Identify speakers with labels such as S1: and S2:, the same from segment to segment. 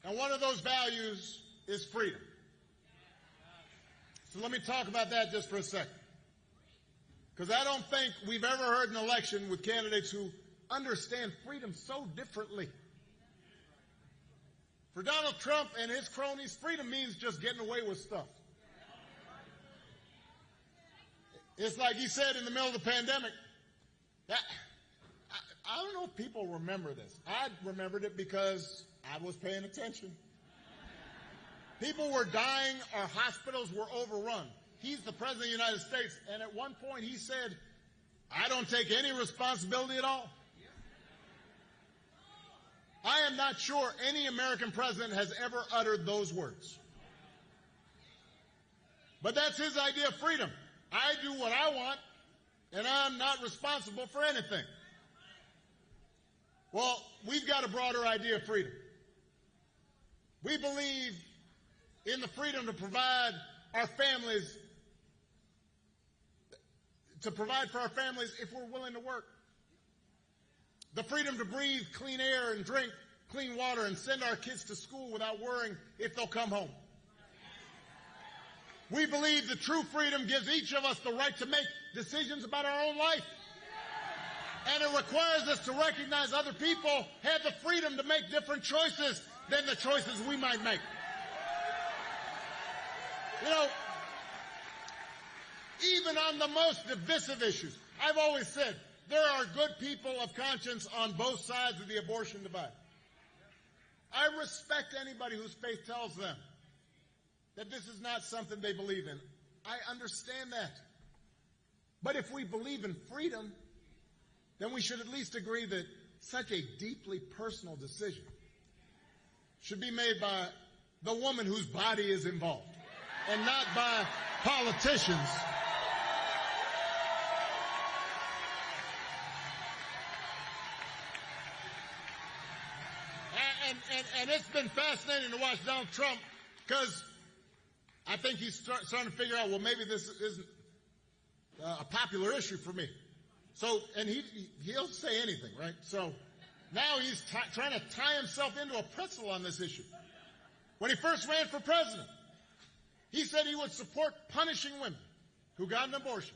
S1: And one of those values is freedom. So let me talk about that just for a second. Because I don't think we've ever heard an election with candidates who understand freedom so differently. For Donald Trump and his cronies, freedom means just getting away with stuff. It's like he said in the middle of the pandemic. I don't know if people remember this. I remembered it because I was paying attention. People were dying. Our hospitals were overrun. He's the President of the United States, and at one point he said, I don't take any responsibility at all. I am not sure any American president has ever uttered those words. But that's his idea of freedom. I do what I want, and I'm not responsible for anything. Well, we've got a broader idea of freedom. We believe in the freedom to provide for our families if we're willing to work. The freedom to breathe clean air and drink clean water and send our kids to school without worrying if they'll come home. We believe that true freedom gives each of us the right to make decisions about our own life. And it requires us to recognize other people have the freedom to make different choices than the choices we might make. You know, even on the most divisive issues, I've always said there are good people of conscience on both sides of the abortion divide. I respect anybody whose faith tells them that this is not something they believe in. I understand that. But if we believe in freedom, then we should at least agree that such a deeply personal decision should be made by the woman whose body is involved and not by politicians. And it's been fascinating to watch Donald Trump because I think he's starting to figure out, well, maybe this isn't a popular issue for me. So, and he'll say anything, right? So now he's trying to tie himself into a pretzel on this issue. When he first ran for president, he said he would support punishing women who got an abortion.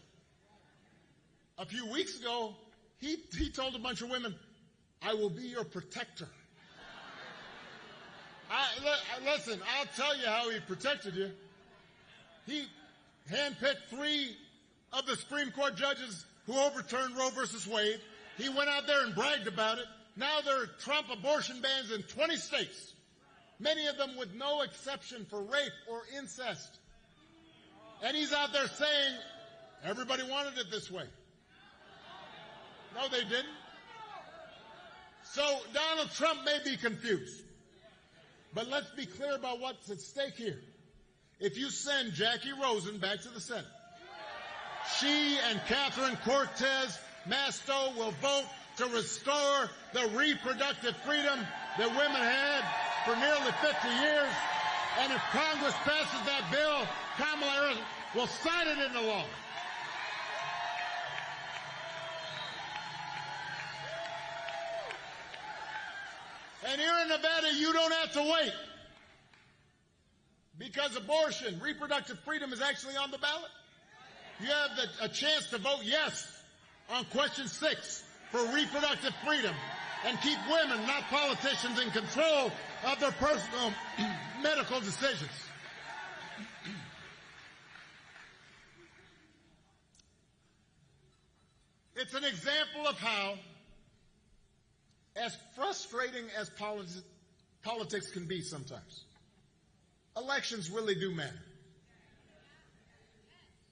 S1: A few weeks ago, he told a bunch of women, I will be your protector. Listen, I'll tell you how he protected you. He handpicked 3 of the Supreme Court judges who overturned Roe versus Wade. He went out there and bragged about it. Now there are Trump abortion bans in 20 states, many of them with no exception for rape or incest. And he's out there saying, everybody wanted it this way. No, they didn't. So Donald Trump may be confused. But let's be clear about what's at stake here. If you send Jackie Rosen back to the Senate, she and Catherine Cortez Masto will vote to restore the reproductive freedom that women had for nearly 50 years. And if Congress passes that bill, Kamala Harris will sign it into law. And here in Nevada, you don't have to wait. Because abortion, reproductive freedom is actually on the ballot. You have a chance to vote yes on question 6 for reproductive freedom and keep women, not politicians, in control of their personal medical decisions. It's an example of how, as frustrating as politics can be sometimes, elections really do matter.